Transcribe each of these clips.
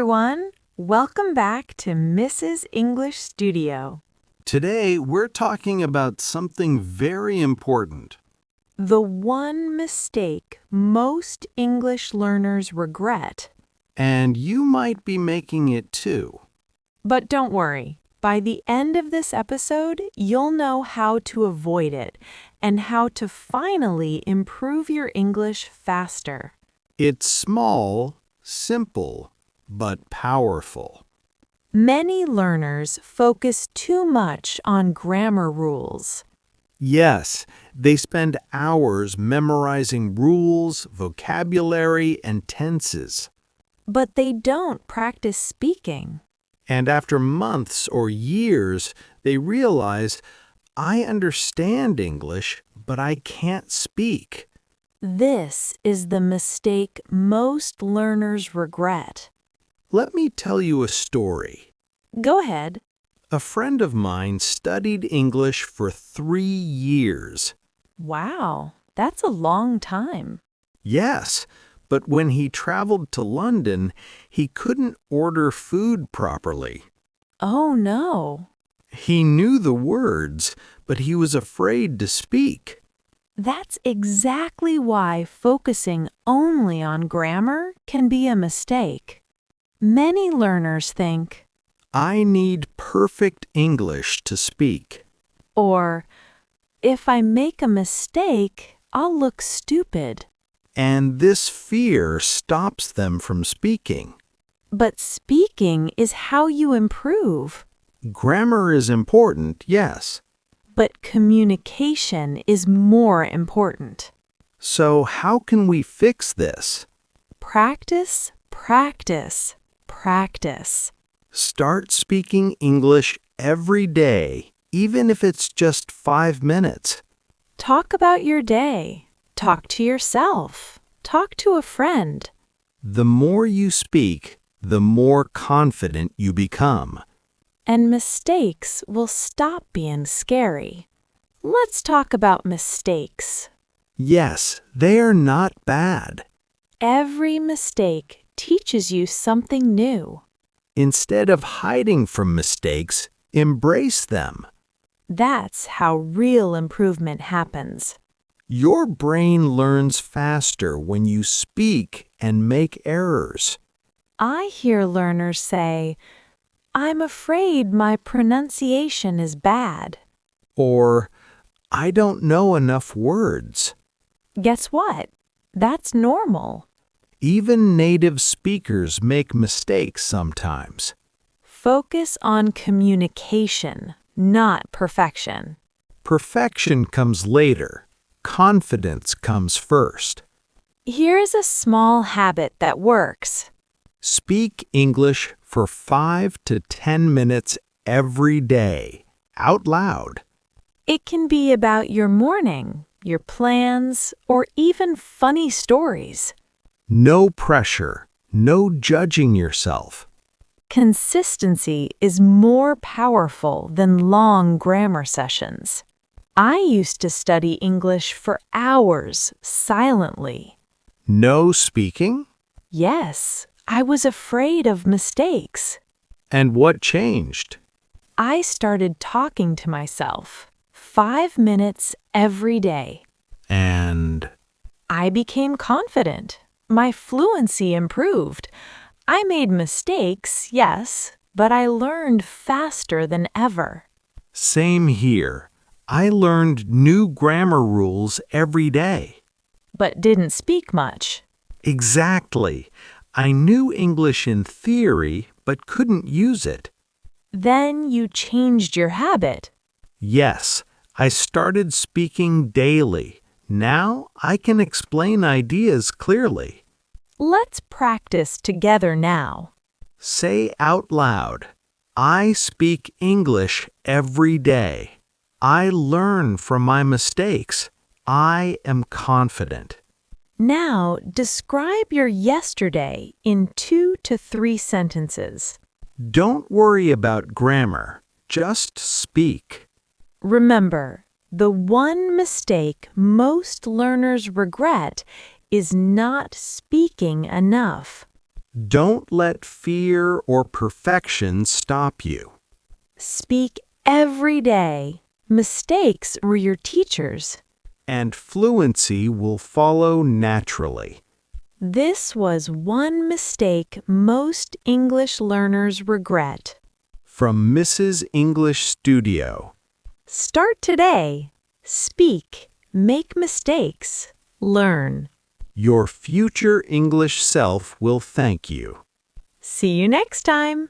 everyone. Welcome back to Mrs. English Studio. Today, we're talking about something very important. The one mistake most English learners regret. And you might be making it too. But don't worry. By the end of this episode, you'll know how to avoid it and how to finally improve your English faster. It's small, simple, but powerful. Many learners focus too much on grammar rules. Yes, they spend hours memorizing rules, vocabulary, and tenses. But they don't practice speaking. And after months or years, they realize, I understand English, but I can't speak. This is the mistake most learners regret. Let me tell you a story. Go ahead. A friend of mine studied English for 3 years. Wow, that's a long time. Yes, but when he traveled to London, he couldn't order food properly. Oh no. He knew the words, but he was afraid to speak. That's exactly why focusing only on grammar can be a mistake. Many learners think, I need perfect English to speak. or, if I make a mistake, I'll look stupid. And this fear stops them from speaking. But speaking is how you improve. Grammar is important, yes. But communication is more important. So how can we fix this? Practice, practice, practice. Start speaking English every day, even if it's just 5 minutes. Talk about your day. Talk to yourself. Talk to a friend. The more you speak, the more confident you become. And mistakes will stop being scary. Let's talk about mistakes. Yes, they are not bad. Every mistake teaches you something new. Instead of hiding from mistakes, embrace them. That's how real improvement happens. Your brain learns faster when you speak and make errors. I hear learners say, I'm afraid my pronunciation is bad. Or, I don't know enough words. Guess what? That's normal. Even native speakers make mistakes sometimes. Focus on communication, not perfection. Perfection comes later. Confidence comes first. Here's a small habit that works. Speak English for 5 to 10 minutes every day, out loud. It can be about your morning, your plans, or even funny stories. No pressure, no judging yourself. Consistency is more powerful than long grammar sessions. I used to study English for hours, silently. No speaking? Yes, I was afraid of mistakes. And what changed? I started talking to myself 5 minutes every day. And I became confident. My fluency improved. I made mistakes, yes, but I learned faster than ever. same here. I learned new grammar rules every day. But didn't speak much. Exactly. I knew English in theory, but couldn't use it. Then you changed your habit. Yes, I started speaking daily. Now I can explain ideas clearly. Let's practice together now. Say out loud, I speak English every day. I learn from my mistakes. I am confident. Now describe your yesterday in 2 to 3 sentences. Don't worry about grammar. Just speak. Remember, the one mistake most learners regret is not speaking enough. Don't let fear or perfection stop you. Speak every day. Mistakes were your teachers. And fluency will follow naturally. This was one mistake most English learners regret. From Mrs. English Studio. Start today. Speak. Make mistakes. Learn. Your future English self will thank you. See you next time.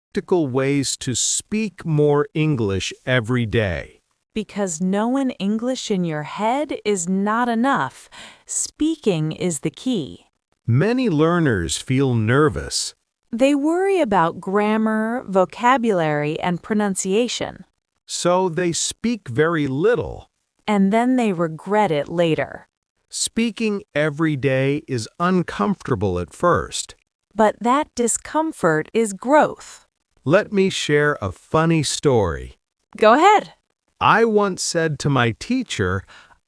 Practical ways to speak more English every day. Because knowing English in your head is not enough. Speaking is the key. Many learners feel nervous. They worry about grammar, vocabulary, and pronunciation. So they speak very little. And then they regret it later. Speaking every day is uncomfortable at first. But that discomfort is growth. Let me share a funny story. Go ahead. I once said to my teacher,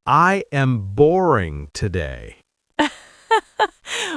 "I am boring today."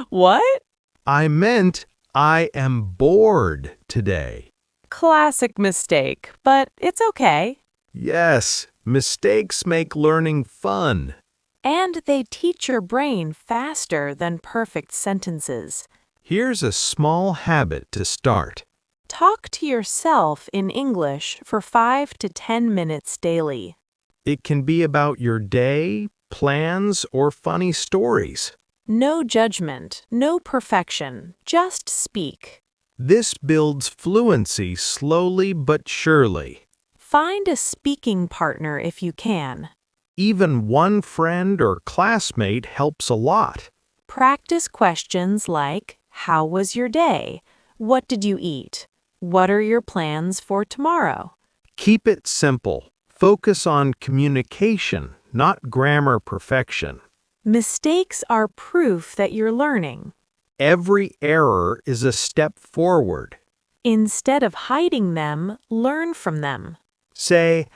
What? I meant I am bored today. Classic mistake, but it's okay. Yes, mistakes make learning fun. And they teach your brain faster than perfect sentences. Here's a small habit to start. Talk to yourself in English for 5 to 10 minutes daily. It can be about your day, plans, or funny stories. No judgment, no perfection, just speak. This builds fluency slowly but surely. Find a speaking partner if you can. Even one friend or classmate helps a lot. Practice questions like, how was your day? What did you eat? What are your plans for tomorrow? Keep it simple. Focus on communication, not grammar perfection. Mistakes are proof that you're learning. Every error is a step forward. Instead of hiding them, learn from them. Say,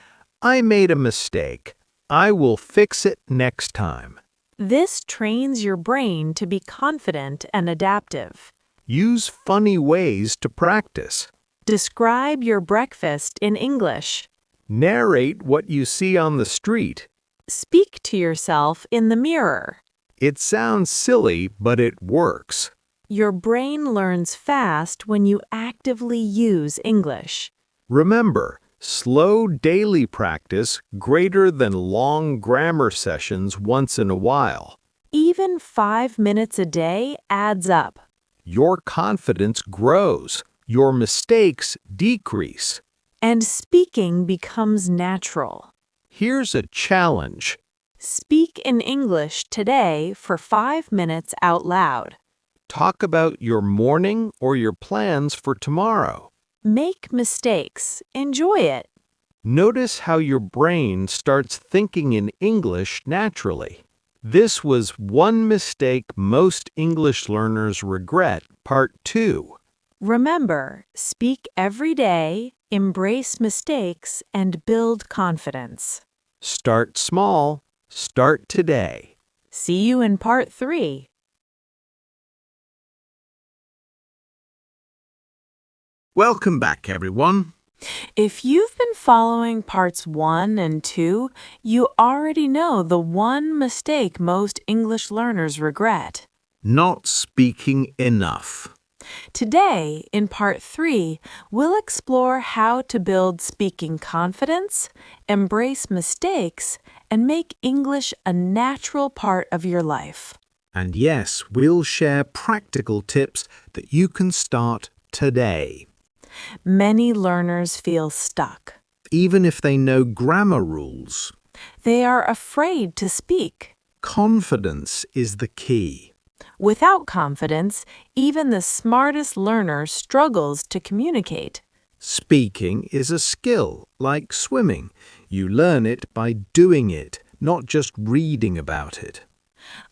"I made a mistake. I will fix it next time." This trains your brain to be confident and adaptive. Use funny ways to practice. Describe your breakfast in English. Narrate what you see on the street. Speak to yourself in the mirror. It sounds silly, but it works. Your brain learns fast when you actively use English. Remember, slow daily practice greater than long grammar sessions once in a while. Even 5 minutes a day adds up. Your confidence grows. Your mistakes decrease. And speaking becomes natural. Here's a challenge. Speak in English today for 5 minutes out loud. Talk about your morning or your plans for tomorrow. Make mistakes. Enjoy it. Notice how your brain starts thinking in English naturally. This was One Mistake Most English Learners Regret, Part 2. Remember, speak every day, embrace mistakes, and build confidence. Start small. Start today. See you in Part 3. Welcome back, everyone. If you've been following Parts 1 and 2, you already know the one mistake most English learners regret. Not speaking enough. Today, in Part 3, we'll explore how to build speaking confidence, embrace mistakes, and make English a natural part of your life. And yes, we'll share practical tips that you can start today. Many learners feel stuck. Even if they know grammar rules. They are afraid to speak. Confidence is the key. Without confidence, even the smartest learner struggles to communicate. Speaking is a skill, like swimming. You learn it by doing it, not just reading about it.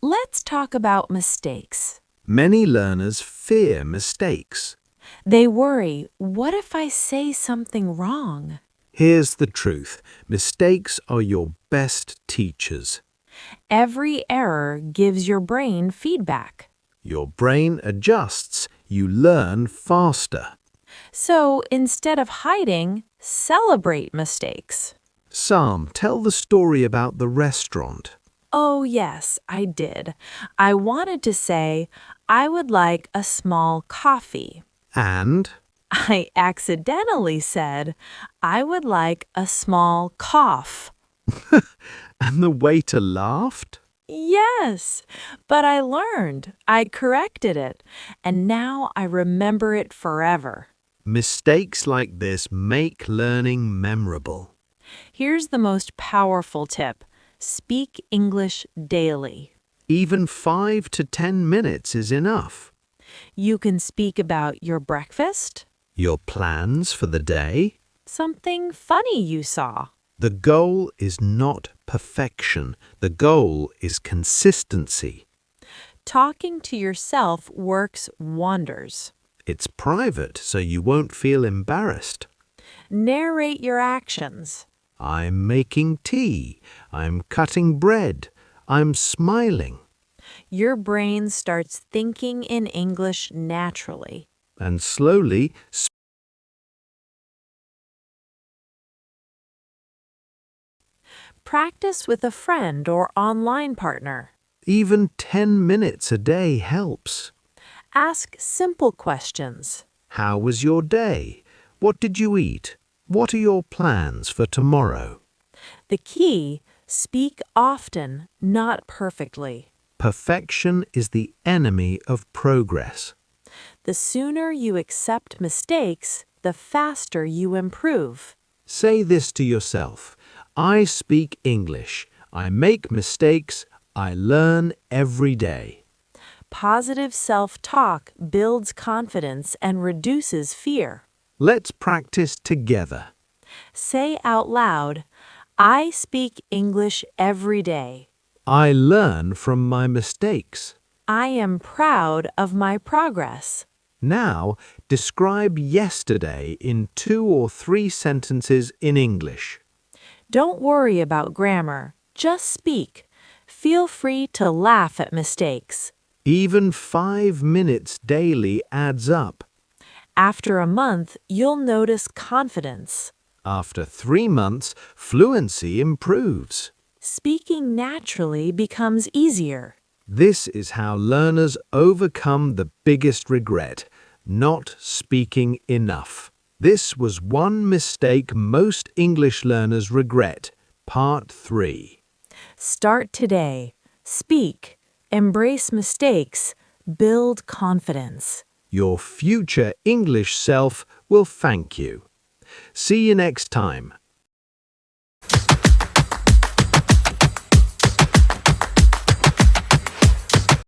Let's talk about mistakes. Many learners fear mistakes. They worry, what if I say something wrong? Here's the truth. Mistakes are your best teachers. Every error gives your brain feedback. Your brain adjusts. You learn faster. So instead of hiding, celebrate mistakes. Sam, tell the story about the restaurant. Oh, yes, I did. I wanted to say, I would like a small coffee. And I accidentally said, I would like a small cough. and the waiter laughed? Yes, but I learned. I corrected it, and now I remember it forever. Mistakes like this make learning memorable. Here's the most powerful tip. Speak English daily. Even 5 to 10 minutes is enough. You can speak about your breakfast, Your plans for the day? something funny you saw. The goal is not perfection. The goal is consistency. Talking to yourself works wonders. It's private, so you won't feel embarrassed. Narrate your actions. I'm making tea. I'm cutting bread. I'm smiling. Your brain starts thinking in English naturally. And slowly, Practice with a friend or online partner. even 10 minutes a day helps. Ask simple questions. How was your day? What did you eat? What are your plans for tomorrow? The key, speak often, not perfectly. Perfection is the enemy of progress. The sooner you accept mistakes, the faster you improve. Say this to yourself. I speak English. I make mistakes. I learn every day. Positive self-talk builds confidence and reduces fear. Let's practice together. Say out loud, I speak English every day. I learn from my mistakes. I am proud of my progress. Now, describe yesterday in 2 or 3 sentences in English. Don't worry about grammar, just speak. Feel free to laugh at mistakes. Even 5 minutes daily adds up. After a month, you'll notice confidence. After 3 months, fluency improves. Speaking naturally becomes easier. This is how learners overcome the biggest regret, not speaking enough. This was one mistake most English learners regret. Part 3. Start today. Speak. Embrace mistakes. Build confidence. Your future English self will thank you. See you next time.